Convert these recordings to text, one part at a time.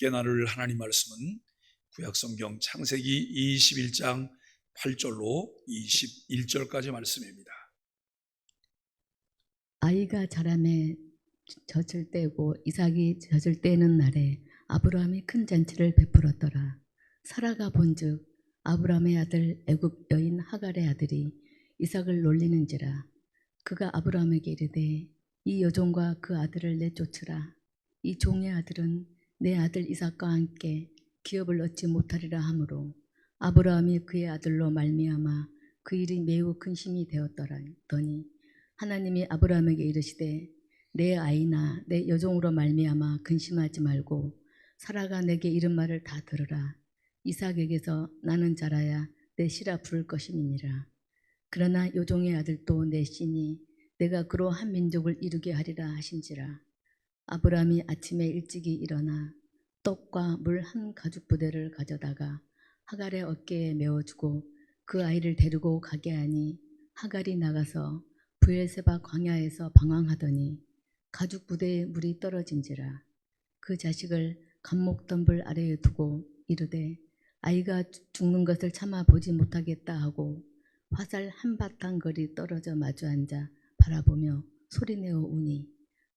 함께 나눌 하나님 말씀은 구약성경 창세기 21장 8절로 21절까지 말씀입니다. 아이가 자라매 젖을 떼고 이삭이 젖을 떼는 날에 아브라함이 큰 잔치를 베풀었더라. 사라가 본즉 아브라함의 아들 애굽 여인 하갈의 아들이 이삭을 놀리는지라. 그가 아브라함에게 이르되 이 여종과 그 아들을 내쫓으라. 이 종의 아들은 내 아들 이삭과 함께 기업을 얻지 못하리라 하므로 아브라함이 그의 아들로 말미암아 그 일이 매우 근심이 되었더니 하나님이 아브라함에게 이르시되 내 아이나 내 여종으로 말미암아 근심하지 말고 사라가 내게 이른 말을 다 들으라. 이삭에게서 나는 자라야 내 씨라 부를 것임이니라. 그러나 여종의 아들도 내 씨니 내가 그로 한 민족을 이루게 하리라 하신지라. 아브라함이 아침에 일찍이 일어나 떡과 물 한 가죽 부대를 가져다가 하갈의 어깨에 메어주고 그 아이를 데리고 가게 하니 하갈이 나가서 브엘세바 광야에서 방황하더니 가죽 부대에 물이 떨어진지라. 그 자식을 감목덤불 아래에 두고 이르되 아이가 죽는 것을 참아 보지 못하겠다 하고 화살 한바탕 거리 떨어져 마주 앉아 바라보며 소리내어 우니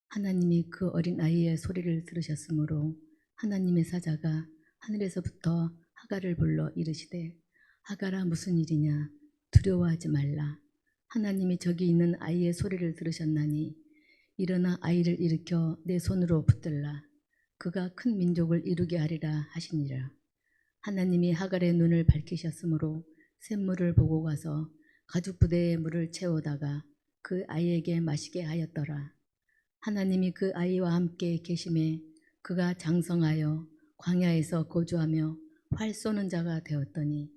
하나님이 그 어린 아이의 소리를 들으셨으므로 하나님의 사자가 하늘에서부터 하갈을 불러 이르시되 하갈아 무슨 일이냐 두려워하지 말라. 하나님이 저기 있는 아이의 소리를 들으셨나니 일어나 아이를 일으켜 내 손으로 붙들라. 그가 큰 민족을 이루게 하리라 하시니라. 하나님이 하갈의 눈을 밝히셨으므로 샘물을 보고 가서 가죽 부대에 물을 채우다가 그 아이에게 마시게 하였더라. 하나님이 그 아이와 함께 계심에 그가 장성하여 광야에서 거주하며 활 쏘는 자가 되었더니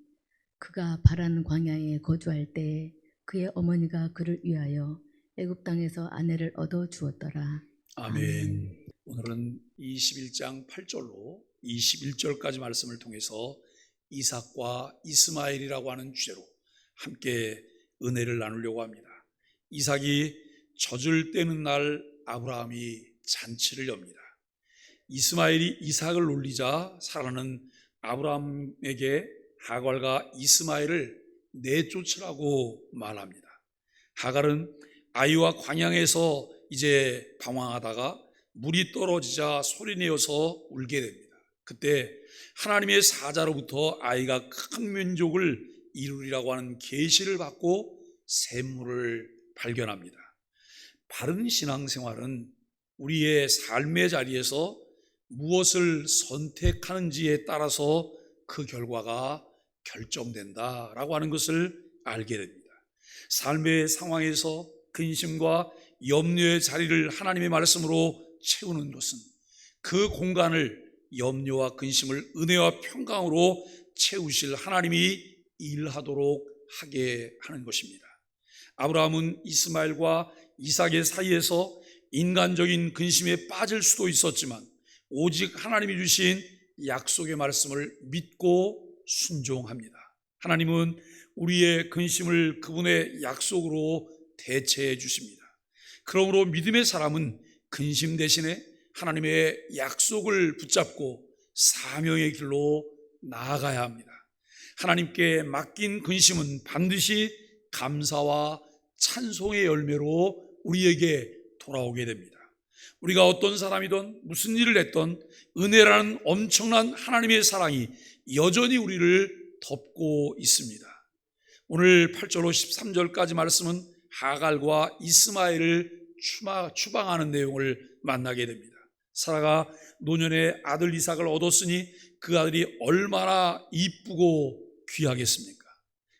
그가 바란 광야에 거주할 때에 그의 어머니가 그를 위하여 애굽 땅에서 아내를 얻어 주었더라. 아멘. 오늘은 21장 8절로 21절까지 말씀을 통해서 이삭과 이스마엘이라고 하는 주제로 함께 은혜를 나누려고 합니다. 이삭이 젖을 떼는 날 아브라함이 잔치를 엽니다. 이스마엘이 이삭을 놀리자 사라는 아브라함에게 하갈과 이스마엘을 내쫓으라고 말합니다. 하갈은 아이와 광야에서 이제 방황하다가 물이 떨어지자 소리내어서 울게 됩니다. 그때 하나님의 사자로부터 아이가 큰 민족을 이루리라고 하는 계시를 받고 샘물을 발견합니다. 바른 신앙생활은 우리의 삶의 자리에서 무엇을 선택하는지에 따라서 그 결과가 결정된다라고 하는 것을 알게 됩니다. 삶의 상황에서 근심과 염려의 자리를 하나님의 말씀으로 채우는 것은 그 공간을 염려와 근심을 은혜와 평강으로 채우실 하나님이 일하도록 하게 하는 것입니다. 아브라함은 이스마엘과 이삭의 사이에서 인간적인 근심에 빠질 수도 있었지만 오직 하나님이 주신 약속의 말씀을 믿고 순종합니다. 하나님은 우리의 근심을 그분의 약속으로 대체해 주십니다. 그러므로 믿음의 사람은 근심 대신에 하나님의 약속을 붙잡고 사명의 길로 나아가야 합니다. 하나님께 맡긴 근심은 반드시 감사와 찬송의 열매로 우리에게 돌아오게 됩니다. 우리가 어떤 사람이든 무슨 일을 했든 은혜라는 엄청난 하나님의 사랑이 여전히 우리를 덮고 있습니다. 오늘 8절로 13절까지 말씀은 하갈과 이스마엘을 추방하는 내용을 만나게 됩니다. 사라가 노년에 아들 이삭을 얻었으니 그 아들이 얼마나 이쁘고 귀하겠습니까?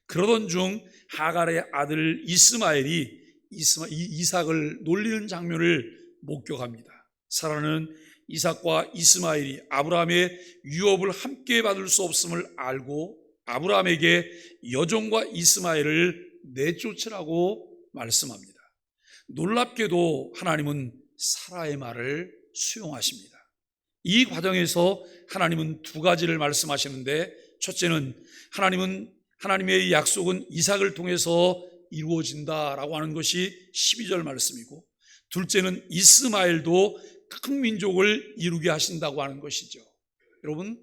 그러던 중 하갈의 아들 이스마엘이 이삭을 놀리는 장면을 목격합니다. 사라는 이삭과 이스마엘이 아브라함의 유업을 함께 받을 수 없음을 알고 아브라함에게 여종과 이스마엘을 내쫓으라고 말씀합니다. 놀랍게도 하나님은 사라의 말을 수용하십니다. 이 과정에서 하나님은 두 가지를 말씀하시는데, 첫째는 하나님의 약속은 이삭을 통해서 이루어진다라고 하는 것이 12절 말씀이고, 둘째는 이스마엘도 큰 민족을 이루게 하신다고 하는 것이죠. 여러분,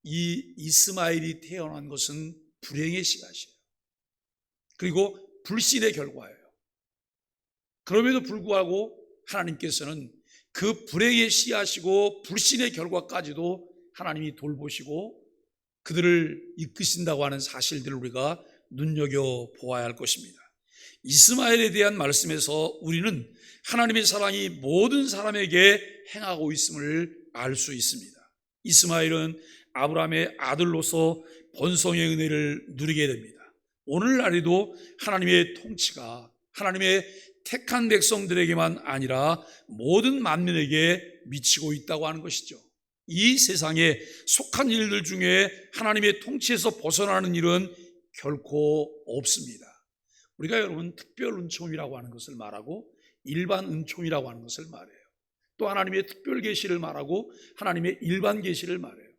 이 이스마엘이 태어난 것은 불행의 씨앗이에요. 그리고 불신의 결과예요. 그럼에도 불구하고 하나님께서는 그 불행의 씨앗이고 불신의 결과까지도 하나님이 돌보시고 그들을 이끄신다고 하는 사실들을 우리가 눈여겨보아야 할 것입니다. 이스마엘에 대한 말씀에서 우리는 하나님의 사랑이 모든 사람에게 행하고 있음을 알 수 있습니다. 이스마엘은 아브라함의 아들로서 번성의 은혜를 누리게 됩니다. 오늘날에도 하나님의 통치가 하나님의 택한 백성들에게만 아니라 모든 만민에게 미치고 있다고 하는 것이죠. 이 세상에 속한 일들 중에 하나님의 통치에서 벗어나는 일은 결코 없습니다. 우리가 여러분 특별 은총이라고 하는 것을 말하고 일반 은총이라고 하는 것을 말해요. 또 하나님의 특별 계시를 말하고 하나님의 일반 계시를 말해요.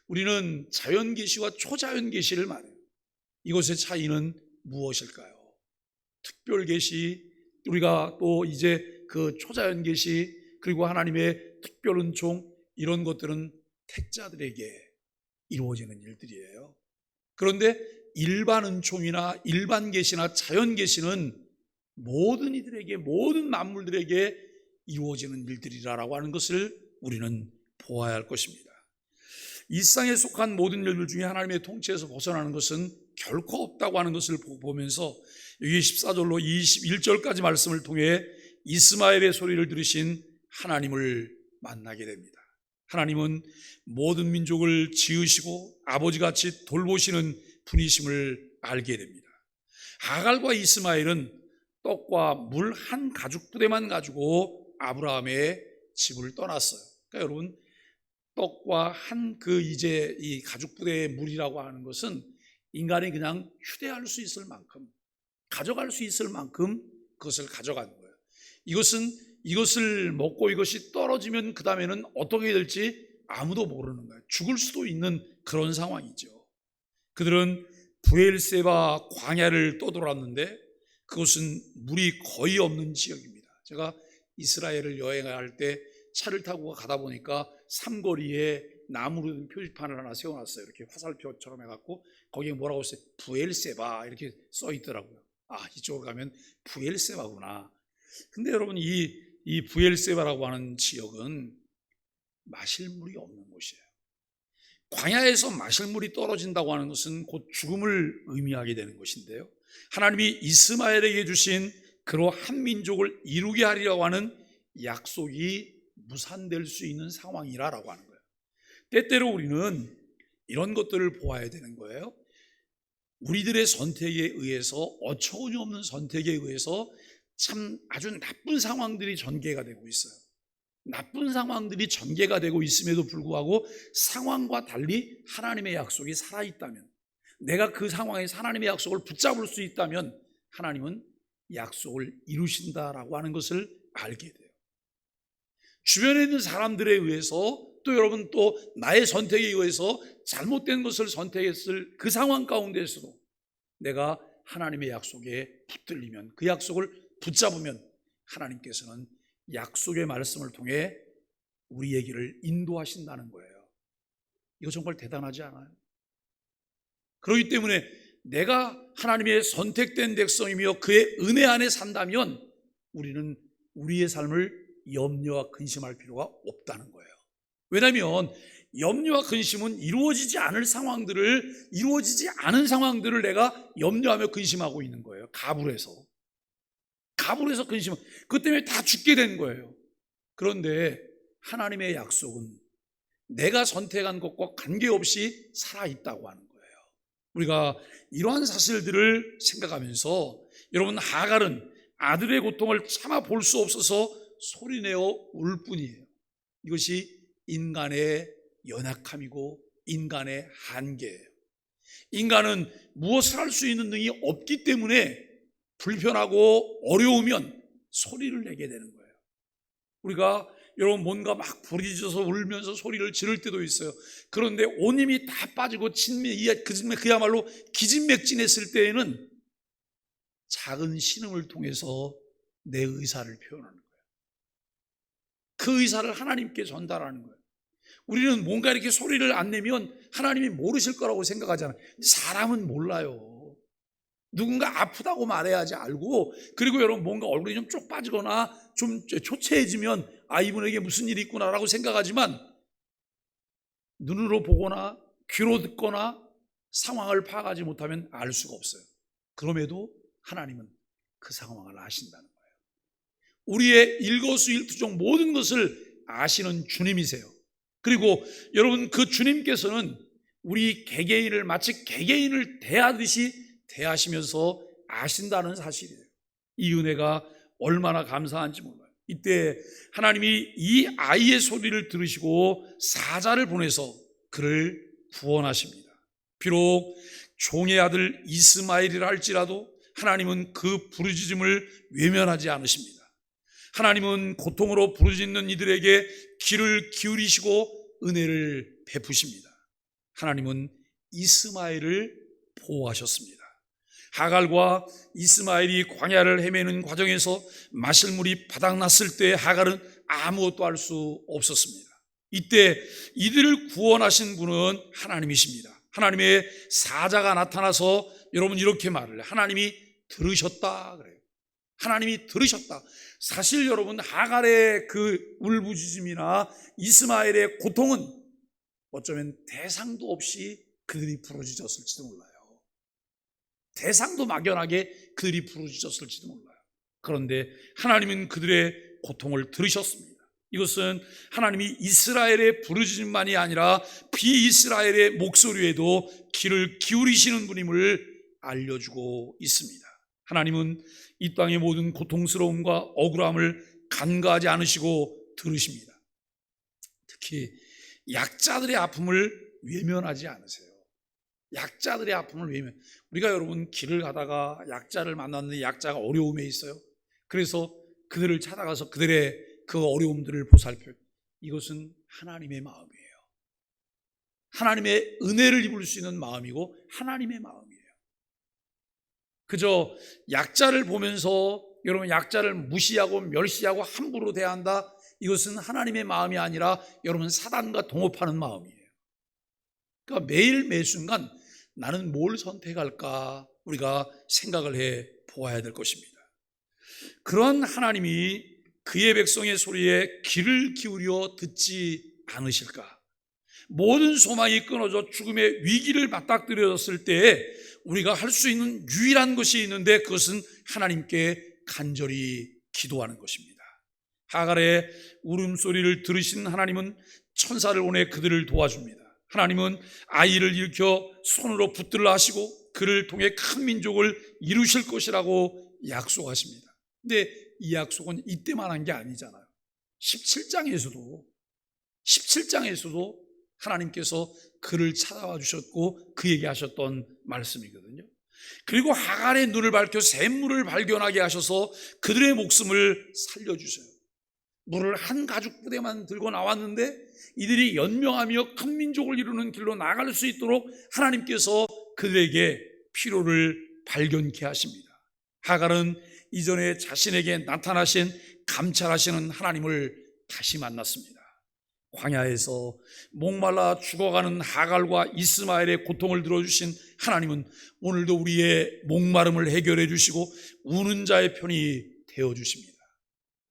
우리는 자연 계시와 초자연 계시를 말해요. 이것의 차이는 무엇일까요? 특별 계시, 우리가 또 이제 그 초자연 계시, 그리고 하나님의 특별 은총, 이런 것들은 택자들에게 이루어지는 일들이에요. 그런데 일반 은총이나 일반 계시나 자연 계시는 모든 이들에게, 모든 만물들에게 이루어지는 일들이라고 하는 것을 우리는 보아야 할 것입니다. 이 세상에 속한 모든 일들 중에 하나님의 통치에서 벗어나는 것은 결코 없다고 하는 것을 보면서 여기 14절로 21절까지 말씀을 통해 이스마엘의 소리를 들으신 하나님을 만나게 됩니다. 하나님은 모든 민족을 지으시고 아버지같이 돌보시는 분이심을 알게 됩니다. 하갈과 이스마엘은 떡과 물 한 가죽 부대만 가지고 아브라함의 집을 떠났어요. 그러니까 여러분, 떡과 한 이 가죽 부대의 물이라고 하는 것은 인간이 그냥 휴대할 수 있을 만큼, 가져갈 수 있을 만큼 그것을 가져간 거예요. 이것을 먹고 이것이 떨어지면 그 다음에는 어떻게 될지 아무도 모르는 거예요. 죽을 수도 있는 그런 상황이죠. 그들은 브엘세바 광야를 떠돌았는데 그것은 물이 거의 없는 지역입니다. 제가 이스라엘을 여행할 때 차를 타고 가다 보니까 삼거리에 나무로 된 표지판을 하나 세워놨어요. 이렇게 화살표처럼 해갖고 거기에 뭐라고 써요? 브엘세바 이렇게 써 있더라고요. 아, 이쪽으로 가면 브엘세바구나. 근데 여러분, 이 브엘세바라고 하는 지역은 마실 물이 없는 곳이에요. 광야에서 마실 물이 떨어진다고 하는 것은 곧 죽음을 의미하게 되는 것인데요, 하나님이 이스마엘에게 주신 그러한 민족을 이루게 하리라고 하는 약속이 무산될 수 있는 상황이라고 하는 거예요. 때때로 우리는 이런 것들을 보아야 되는 거예요. 우리들의 선택에 의해서, 어처구니 없는 선택에 의해서 참 아주 나쁜 상황들이 전개가 되고 있어요. 나쁜 상황들이 전개가 되고 있음에도 불구하고 상황과 달리 하나님의 약속이 살아있다면, 내가 그 상황에서 하나님의 약속을 붙잡을 수 있다면 하나님은 약속을 이루신다라고 하는 것을 알게 돼요. 주변에 있는 사람들에 의해서, 또 여러분 또 나의 선택에 의해서 잘못된 것을 선택했을 그 상황 가운데서도 내가 하나님의 약속에 붙들리면, 그 약속을 붙잡으면 하나님께서는 약속의 말씀을 통해 우리의 길을 인도하신다는 거예요. 이거 정말 대단하지 않아요? 그렇기 때문에 내가 하나님의 선택된 백성이며 그의 은혜 안에 산다면 우리는 우리의 삶을 염려와 근심할 필요가 없다는 거예요. 왜냐하면 염려와 근심은 이루어지지 않은 상황들을 내가 염려하며 근심하고 있는 거예요. 가불해서 근심은 그것 때문에 다 죽게 된 거예요. 그런데 하나님의 약속은 내가 선택한 것과 관계없이 살아있다고 하는 거예요. 우리가 이러한 사실들을 생각하면서, 여러분, 하갈은 아들의 고통을 참아 볼 수 없어서 소리내어 울 뿐이에요. 이것이 인간의 연약함이고 인간의 한계예요. 인간은 무엇을 할 수 있는 능력이 없기 때문에 불편하고 어려우면 소리를 내게 되는 거예요. 우리가 여러분 뭔가 막 부르짖어서 울면서 소리를 지를 때도 있어요. 그런데 온 힘이 다 빠지고 그야말로 기진맥진했을 때에는 작은 신음을 통해서 내 의사를 표현하는 거예요. 그 의사를 하나님께 전달하는 거예요. 우리는 뭔가 이렇게 소리를 안 내면 하나님이 모르실 거라고 생각하잖아요. 사람은 몰라요. 누군가 아프다고 말해야지 알고, 그리고 여러분 뭔가 얼굴이 좀 쪽 빠지거나 좀 초췌해지면 이분에게 무슨 일이 있구나라고 생각하지만, 눈으로 보거나 귀로 듣거나 상황을 파악하지 못하면 알 수가 없어요. 그럼에도 하나님은 그 상황을 아신다는 거예요. 우리의 일거수일투족 모든 것을 아시는 주님이세요. 그리고 여러분, 그 주님께서는 우리 개개인을 마치 개개인을 대하듯이 대하시면서 아신다는 사실이에요. 이 은혜가 얼마나 감사한지 몰라요. 이때 하나님이 이 아이의 소리를 들으시고 사자를 보내서 그를 구원하십니다. 비록 종의 아들 이스마엘이라 할지라도 하나님은 그 부르짖음을 외면하지 않으십니다. 하나님은 고통으로 부르짖는 이들에게 귀를 기울이시고 은혜를 베푸십니다. 하나님은 이스마엘을 보호하셨습니다. 하갈과 이스마엘이 광야를 헤매는 과정에서 마실 물이 바닥났을 때 하갈은 아무것도 할 수 없었습니다. 이때 이들을 구원하신 분은 하나님이십니다. 하나님의 사자가 나타나서 여러분 이렇게 말을 해요. 하나님이 들으셨다 그래요. 하나님이 들으셨다. 사실 여러분, 하갈의 그 울부짖음이나 이스마엘의 고통은 어쩌면 대상도 없이 그들이 부르짖었을지도 몰라요. 대상도 막연하게 그들이 부르짖었을지도 몰라요. 그런데 하나님은 그들의 고통을 들으셨습니다. 이것은 하나님이 이스라엘의 부르짖음만이 아니라 비이스라엘의 목소리에도 귀를 기울이시는 분임을 알려주고 있습니다. 하나님은 이 땅의 모든 고통스러움과 억울함을 간과하지 않으시고 들으십니다. 특히 약자들의 아픔을 외면하지 않으세요. 약자들의 아픔을 외면. 우리가 여러분 길을 가다가 약자를 만났는데 약자가 어려움에 있어요. 그래서 그들을 찾아가서 그들의 그 어려움들을 보살펴요. 이것은 하나님의 마음이에요. 하나님의 은혜를 입을 수 있는 마음이고 하나님의 마음이에요. 그저 약자를 보면서 여러분 약자를 무시하고 멸시하고 함부로 대한다, 이것은 하나님의 마음이 아니라 여러분 사단과 동업하는 마음이에요. 그러니까 매일 매순간 나는 뭘 선택할까 우리가 생각을 해 보아야 될 것입니다. 그런 하나님이 그의 백성의 소리에 귀를 기울여 듣지 않으실까? 모든 소망이 끊어져 죽음의 위기를 맞닥뜨렸을 때 우리가 할 수 있는 유일한 것이 있는데 그것은 하나님께 간절히 기도하는 것입니다. 하갈의 울음소리를 들으신 하나님은 천사를 보내 그들을 도와줍니다. 하나님은 아이를 일으켜 손으로 붙들라 하시고 그를 통해 큰 민족을 이루실 것이라고 약속하십니다. 근데 이 약속은 이때만 한 게 아니잖아요. 17장에서도 하나님께서 그를 찾아와 주셨고 그에게 하셨던 말씀이거든요. 그리고 하갈의 눈을 밝혀 샘물을 발견하게 하셔서 그들의 목숨을 살려주셔요. 물을 한 가죽 부대만 들고 나왔는데 이들이 연명하며 큰 민족을 이루는 길로 나갈 수 있도록 하나님께서 그들에게 필요를 발견케 하십니다. 하갈은 이전에 자신에게 나타나신 감찰하시는 하나님을 다시 만났습니다. 광야에서 목말라 죽어가는 하갈과 이스마엘의 고통을 들어주신 하나님은 오늘도 우리의 목마름을 해결해 주시고 우는 자의 편이 되어주십니다.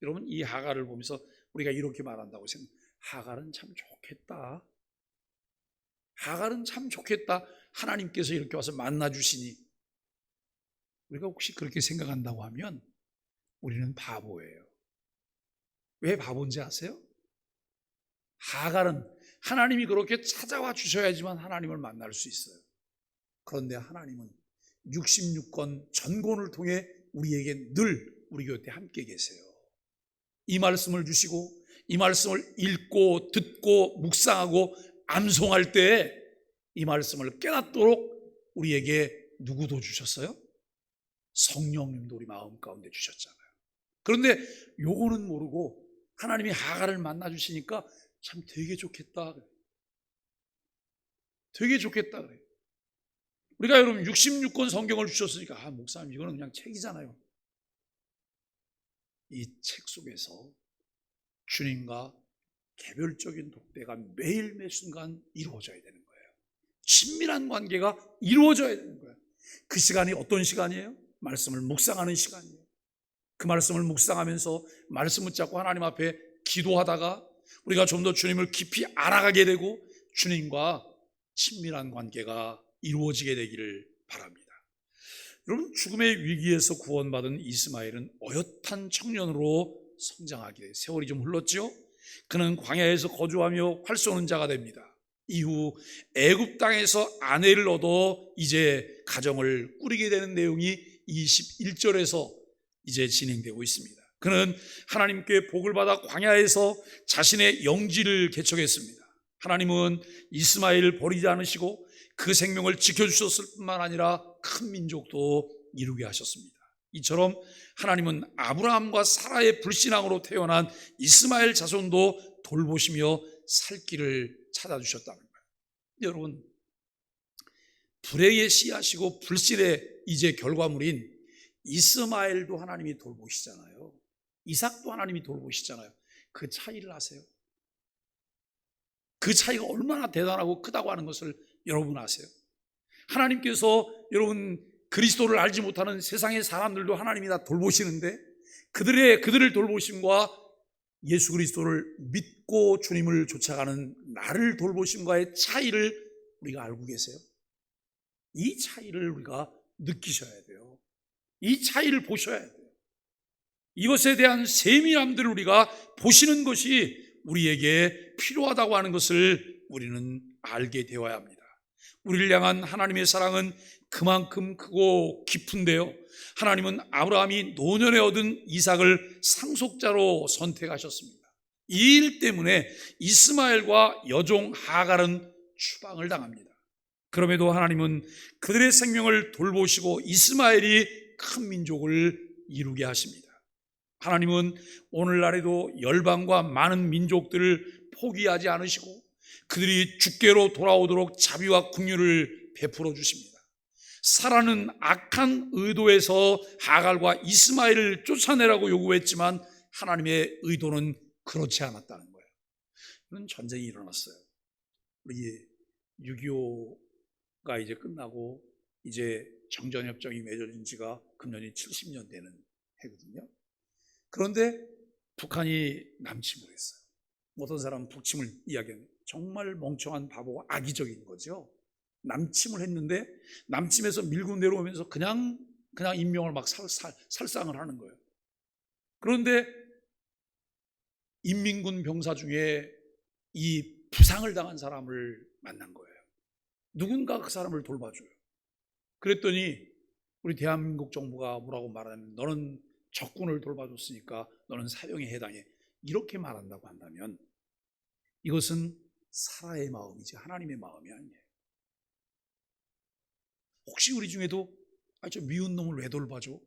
여러분, 이 하갈을 보면서 우리가 이렇게 말한다고 생각합니다. 하갈은 참 좋겠다. 하갈은 참 좋겠다. 하나님께서 이렇게 와서 만나주시니. 우리가 혹시 그렇게 생각한다고 하면 우리는 바보예요. 왜 바보인지 아세요? 하갈은 하나님이 그렇게 찾아와 주셔야지만 하나님을 만날 수 있어요. 그런데 하나님은 66권 전권을 통해 우리에게 늘 우리 곁에 함께 계세요. 이 말씀을 주시고 이 말씀을 읽고 듣고 묵상하고 암송할 때 이 말씀을 깨닫도록 우리에게 누구도 주셨어요? 성령님도 우리 마음 가운데 주셨잖아요. 그런데 요거는 모르고 하나님이 하갈을 만나 주시니까 참 되게 좋겠다. 되게 좋겠다 그래요. 우리가 여러분 66권 성경을 주셨으니까 목사님 이거는 그냥 책이잖아요. 이 책 속에서 주님과 개별적인 독대가 매일 매 순간 이루어져야 되는 거예요. 친밀한 관계가 이루어져야 되는 거예요. 그 시간이 어떤 시간이에요? 말씀을 묵상하는 시간이에요. 그 말씀을 묵상하면서 말씀 붙잡고 하나님 앞에 기도하다가 우리가 좀 더 주님을 깊이 알아가게 되고 주님과 친밀한 관계가 이루어지게 되기를 바랍니다. 여러분, 죽음의 위기에서 구원받은 이스마엘은 어엿한 청년으로 성장하게 돼요. 세월이 좀 흘렀죠? 그는 광야에서 거주하며 활 쏘는 자가 됩니다. 이후 애굽 땅에서 아내를 얻어 이제 가정을 꾸리게 되는 내용이 21절에서 이제 진행되고 있습니다. 그는 하나님께 복을 받아 광야에서 자신의 영지를 개척했습니다. 하나님은 이스마엘을 버리지 않으시고 그 생명을 지켜주셨을 뿐만 아니라 큰 민족도 이루게 하셨습니다. 이처럼 하나님은 아브라함과 사라의 불신앙으로 태어난 이스마엘 자손도 돌보시며 살 길을 찾아주셨다는 거예요. 여러분, 불행의 씨앗이고 불신의 이제 결과물인 이스마엘도 하나님이 돌보시잖아요. 이삭도 하나님이 돌보시잖아요. 그 차이를 아세요? 그 차이가 얼마나 대단하고 크다고 하는 것을 여러분 아세요? 하나님께서 여러분 그리스도를 알지 못하는 세상의 사람들도 하나님이 다 돌보시는데 그들을 돌보심과 예수 그리스도를 믿고 주님을 쫓아가는 나를 돌보심과의 차이를 우리가 알고 계세요? 이 차이를 우리가 느끼셔야 돼요. 이 차이를 보셔야 돼요. 이것에 대한 세밀함들을 우리가 보시는 것이 우리에게 필요하다고 하는 것을 우리는 알게 되어야 합니다. 우리를 향한 하나님의 사랑은 그만큼 크고 깊은데요, 하나님은 아브라함이 노년에 얻은 이삭을 상속자로 선택하셨습니다. 이 일 때문에 이스마엘과 여종 하갈은 추방을 당합니다. 그럼에도 하나님은 그들의 생명을 돌보시고 이스마엘이 큰 민족을 이루게 하십니다. 하나님은 오늘날에도 열방과 많은 민족들을 포기하지 않으시고 그들이 주께로 돌아오도록 자비와 긍휼을 베풀어 주십니다. 사라는 악한 의도에서 하갈과 이스마엘을 쫓아내라고 요구했지만 하나님의 의도는 그렇지 않았다는 거예요. 이런 전쟁이 일어났어요. 우리 6.25가 이제 끝나고 이제 정전협정이 맺어진 지가 금년이 70년 되는 해거든요. 그런데 북한이 남침을 했어요. 어떤 사람은 북침을 이야기하는 정말 멍청한 바보가 악의적인 거죠. 남침을 했는데 남침에서 밀고 내려오면서 그냥 인명을 막 살상을 하는 거예요. 그런데 인민군 병사 중에 이 부상을 당한 사람을 만난 거예요. 누군가 그 사람을 돌봐줘요. 그랬더니 우리 대한민국 정부가 뭐라고 말하냐면 너는 적군을 돌봐줬으니까 너는 사형에 해당해, 이렇게 말한다고 한다면 이것은 사라의 마음이지 하나님의 마음이 아니에요. 혹시 우리 중에도 저 미운 놈을 왜 돌봐줘?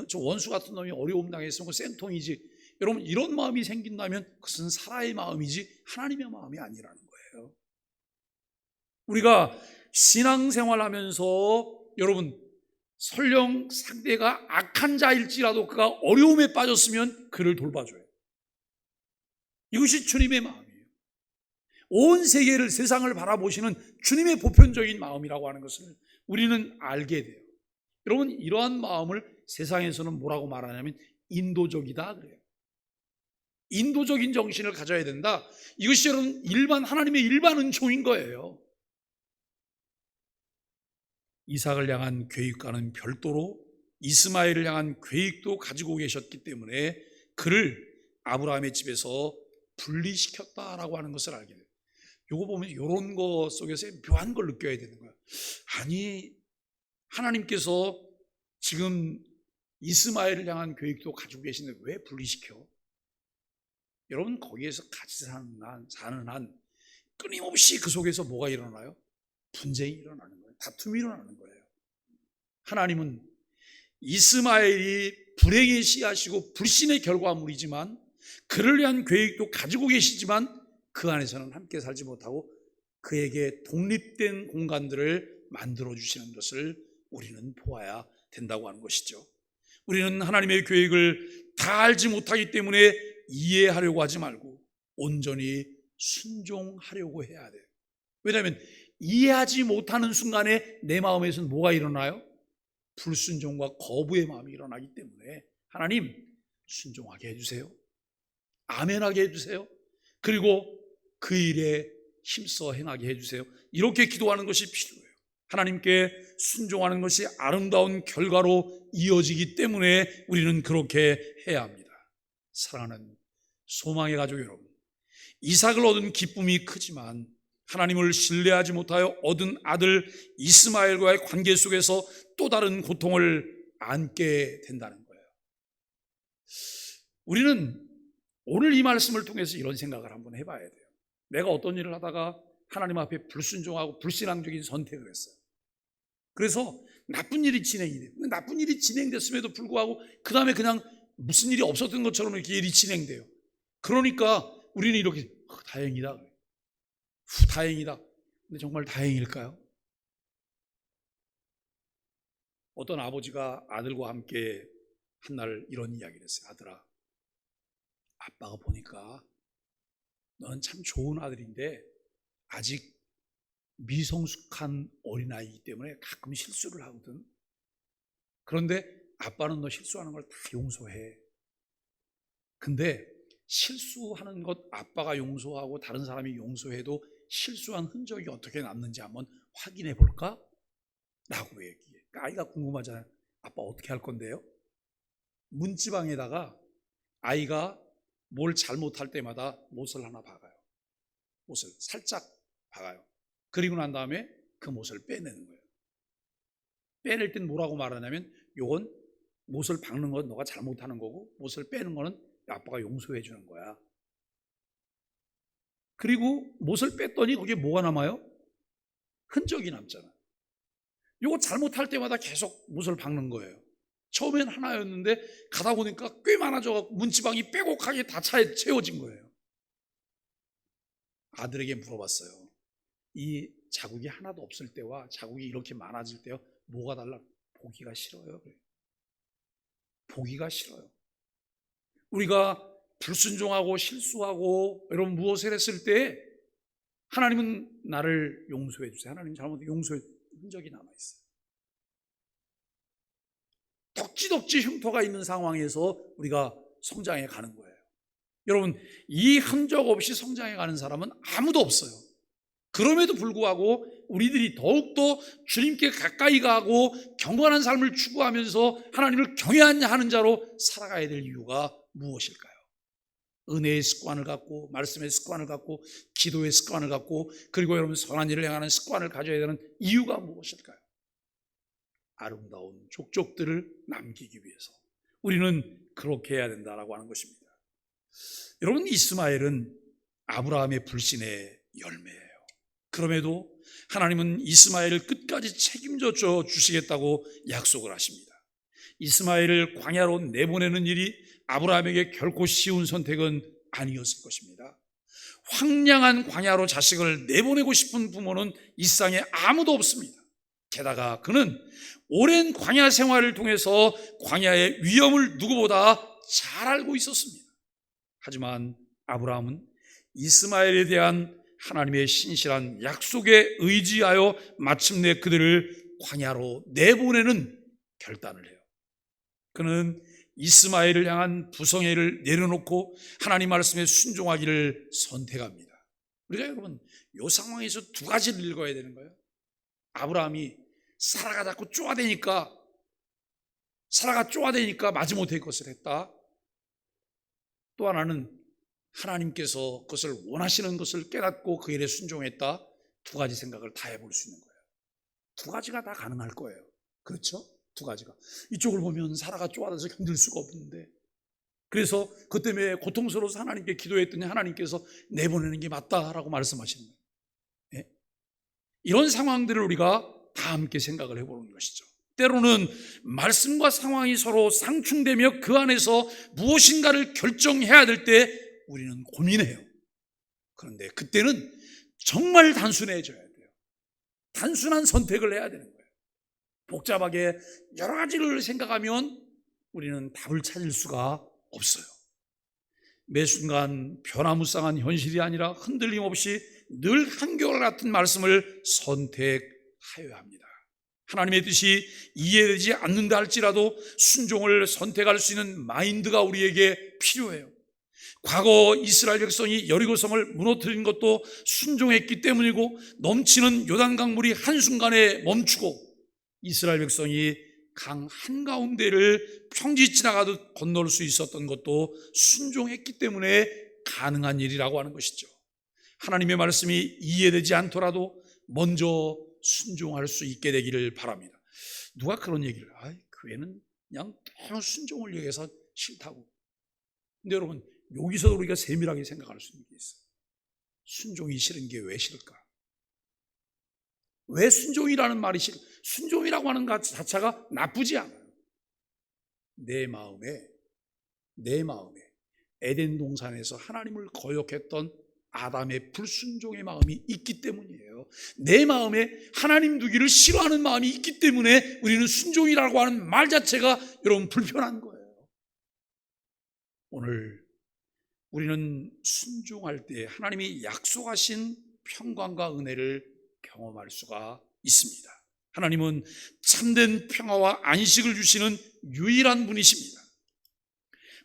저 원수 같은 놈이 어려움 당했으면 그 쌤통이지, 여러분 이런 마음이 생긴다면 그것은 사라의 마음이지 하나님의 마음이 아니라는 거예요. 우리가 신앙생활하면서 여러분 설령 상대가 악한 자일지라도 그가 어려움에 빠졌으면 그를 돌봐줘요. 이것이 주님의 마음이에요. 온 세계를, 세상을 바라보시는 주님의 보편적인 마음이라고 하는 것을 우리는 알게 돼요. 여러분 이러한 마음을 세상에서는 뭐라고 말하냐면 인도적이다 그래요. 인도적인 정신을 가져야 된다. 이것이 여러분 하나님의 일반 은총인 거예요. 이삭을 향한 계획과는 별도로 이스마엘을 향한 계획도 가지고 계셨기 때문에 그를 아브라함의 집에서 분리시켰다라고 하는 것을 알게 돼요. 이거 보면 이런 거 속에서 묘한 걸 느껴야 되는 거예요. 아니, 하나님께서 지금 이스마엘을 향한 계획도 가지고 계신데 왜 분리시켜? 여러분 거기에서 같이 사는 한 끊임없이 그 속에서 뭐가 일어나요? 분쟁이 일어나는 거예요. 다툼이 일어나는 거예요. 하나님은 이스마엘이 불행의 씨앗이고 불신의 결과물이지만 그를 위한 계획도 가지고 계시지만 그 안에서는 함께 살지 못하고 그에게 독립된 공간들을 만들어 주시는 것을 우리는 보아야 된다고 하는 것이죠. 우리는 하나님의 계획을 다 알지 못하기 때문에 이해하려고 하지 말고 온전히 순종하려고 해야 돼요. 왜냐하면 이해하지 못하는 순간에 내 마음에서는 뭐가 일어나요? 불순종과 거부의 마음이 일어나기 때문에 하나님 순종하게 해주세요. 아멘하게 해주세요. 그리고 그 일에 힘써 행하게 해주세요. 이렇게 기도하는 것이 필요해요. 하나님께 순종하는 것이 아름다운 결과로 이어지기 때문에 우리는 그렇게 해야 합니다. 사랑하는 소망의 가족 여러분, 이삭을 얻은 기쁨이 크지만 하나님을 신뢰하지 못하여 얻은 아들 이스마엘과의 관계 속에서 또 다른 고통을 안게 된다는 거예요. 우리는 오늘 이 말씀을 통해서 이런 생각을 한번 해봐야 돼요. 내가 어떤 일을 하다가 하나님 앞에 불순종하고 불신앙적인 선택을 했어요. 그래서 나쁜 일이 진행이 돼요. 나쁜 일이 진행됐음에도 불구하고 그 다음에 그냥 무슨 일이 없었던 것처럼 이렇게 일이 진행돼요. 그러니까 우리는 이렇게 다행이다. 다행이다. 근데 정말 다행일까요? 어떤 아버지가 아들과 함께 한날 이런 이야기를 했어요. 아들아, 아빠가 보니까 넌 참 좋은 아들인데 아직 미성숙한 어린아이이기 때문에 가끔 실수를 하거든. 그런데 아빠는 너 실수하는 걸 다 용서해. 근데 실수하는 것 아빠가 용서하고 다른 사람이 용서해도 실수한 흔적이 어떻게 남는지 한번 확인해 볼까? 라고 얘기해. 그러니까 아이가 궁금하잖아요. 아빠 어떻게 할 건데요? 문지방에다가 아이가 뭘 잘못할 때마다 못을 하나 박아요. 못을 살짝 박아요. 그리고 난 다음에 그 못을 빼내는 거예요. 빼낼 땐 뭐라고 말하냐면 요건 못을 박는 건 너가 잘못하는 거고 못을 빼는 거는 아빠가 용서해 주는 거야. 그리고 못을 뺐더니 거기에 뭐가 남아요? 흔적이 남잖아. 요거 잘못할 때마다 계속 못을 박는 거예요. 처음엔 하나였는데 가다 보니까 꽤 많아져갖고 문지방이 빼곡하게 다 채워진 거예요. 아들에게 물어봤어요. 이 자국이 하나도 없을 때와 자국이 이렇게 많아질 때요, 뭐가 달라? 보기가 싫어요. 보기가 싫어요. 우리가 불순종하고 실수하고 여러분 무엇을 했을 때 하나님은 나를 용서해 주세요. 하나님 잘못해 용서해 흔적이 남아있어요. 덕지덕지 흉터가 있는 상황에서 우리가 성장해 가는 거예요. 여러분, 이 흔적 없이 성장해 가는 사람은 아무도 없어요. 그럼에도 불구하고 우리들이 더욱더 주님께 가까이 가고 경건한 삶을 추구하면서 하나님을 경외하는 자로 살아가야 될 이유가 무엇일까요? 은혜의 습관을 갖고 말씀의 습관을 갖고 기도의 습관을 갖고 그리고 여러분 선한 일을 행하는 습관을 가져야 되는 이유가 무엇일까요? 아름다운 족적들을 남기기 위해서 우리는 그렇게 해야 된다라고 하는 것입니다. 여러분, 이스마엘은 아브라함의 불신의 열매예요. 그럼에도 하나님은 이스마엘을 끝까지 책임져 주시겠다고 약속을 하십니다. 이스마엘을 광야로 내보내는 일이 아브라함에게 결코 쉬운 선택은 아니었을 것입니다. 황량한 광야로 자식을 내보내고 싶은 부모는 이 세상에 아무도 없습니다. 게다가 그는 오랜 광야 생활을 통해서 광야의 위험을 누구보다 잘 알고 있었습니다. 하지만 아브라함은 이스마엘에 대한 하나님의 신실한 약속에 의지하여 마침내 그들을 광야로 내보내는 결단을 해요. 그는 이스마엘을 향한 부성애를 내려놓고 하나님 말씀에 순종하기를 선택합니다. 우리가 여러분 이 상황에서 두 가지를 읽어야 되는 거예요. 아브라함이 사라가 자꾸 쪼아대니까 마지못해 그것을 했다. 또 하나는 하나님께서 그것을 원하시는 것을 깨닫고 그 일에 순종했다. 두 가지 생각을 다 해볼 수 있는 거예요. 두 가지가 다 가능할 거예요. 그렇죠? 두 가지가. 이쪽을 보면 사라가 쪼아대서 견딜 수가 없는데 그래서 그것 때문에 고통스러워서 하나님께 기도했더니 하나님께서 내보내는 게 맞다라고 말씀하시는 거예요. 예? 이런 상황들을 우리가 다 함께 생각을 해보는 것이죠. 때로는 말씀과 상황이 서로 상충되며 그 안에서 무엇인가를 결정해야 될 때 우리는 고민해요. 그런데 그때는 정말 단순해져야 돼요. 단순한 선택을 해야 되는 거예요. 복잡하게 여러 가지를 생각하면 우리는 답을 찾을 수가 없어요. 매 순간 변화무쌍한 현실이 아니라 흔들림 없이 늘 한결같은 말씀을 선택하여야 합니다. 하나님의 뜻이 이해되지 않는다 할지라도 순종을 선택할 수 있는 마인드가 우리에게 필요해요. 과거 이스라엘 백성이 여리고성을 무너뜨린 것도 순종했기 때문이고, 넘치는 요단강물이 한순간에 멈추고 이스라엘 백성이 강 한가운데를 평지 지나가듯 건널 수 있었던 것도 순종했기 때문에 가능한 일이라고 하는 것이죠. 하나님의 말씀이 이해되지 않더라도 먼저 순종할 수 있게 되기를 바랍니다. 누가 그런 얘기를, 교회는 그냥 너무 순종을 위해서 싫다고. 근데 여러분, 여기서 우리가 세밀하게 생각할 수 있는 게 있어요. 순종이 싫은 게 왜 싫을까? 왜 순종이라는 말이 싫을까? 순종이라고 하는 것 자체가 나쁘지 않아요. 내 마음에 에덴 동산에서 하나님을 거역했던 아담의 불순종의 마음이 있기 때문이에요. 내 마음에 하나님 두기를 싫어하는 마음이 있기 때문에 우리는 순종이라고 하는 말 자체가 여러분 불편한 거예요. 오늘 우리는 순종할 때 하나님이 약속하신 평강과 은혜를 경험할 수가 있습니다. 하나님은 참된 평화와 안식을 주시는 유일한 분이십니다.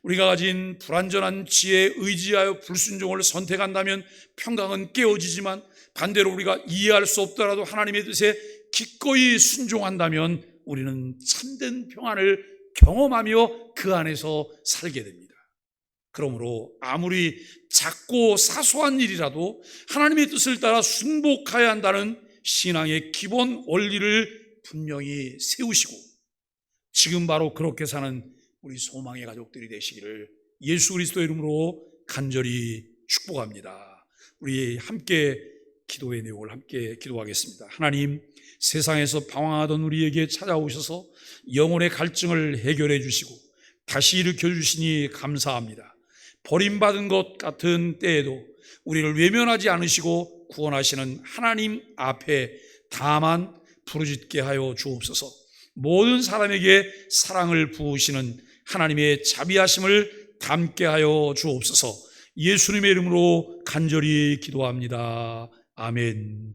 우리가 가진 불완전한 지혜에 의지하여 불순종을 선택한다면 평강은 깨어지지만, 반대로 우리가 이해할 수 없더라도 하나님의 뜻에 기꺼이 순종한다면 우리는 참된 평안을 경험하며 그 안에서 살게 됩니다. 그러므로 아무리 작고 사소한 일이라도 하나님의 뜻을 따라 순복해야 한다는 신앙의 기본 원리를 분명히 세우시고, 지금 바로 그렇게 사는 우리 소망의 가족들이 되시기를 예수 그리스도의 이름으로 간절히 축복합니다. 우리 함께 기도의 내용을 함께 기도하겠습니다. 하나님, 세상에서 방황하던 우리에게 찾아오셔서 영혼의 갈증을 해결해 주시고 다시 일으켜 주시니 감사합니다. 버림받은 것 같은 때에도 우리를 외면하지 않으시고 구원하시는 하나님 앞에 다만 부르짖게 하여 주옵소서. 모든 사람에게 사랑을 부으시는 하나님의 자비하심을 담게 하여 주옵소서. 예수님의 이름으로 간절히 기도합니다. 아멘.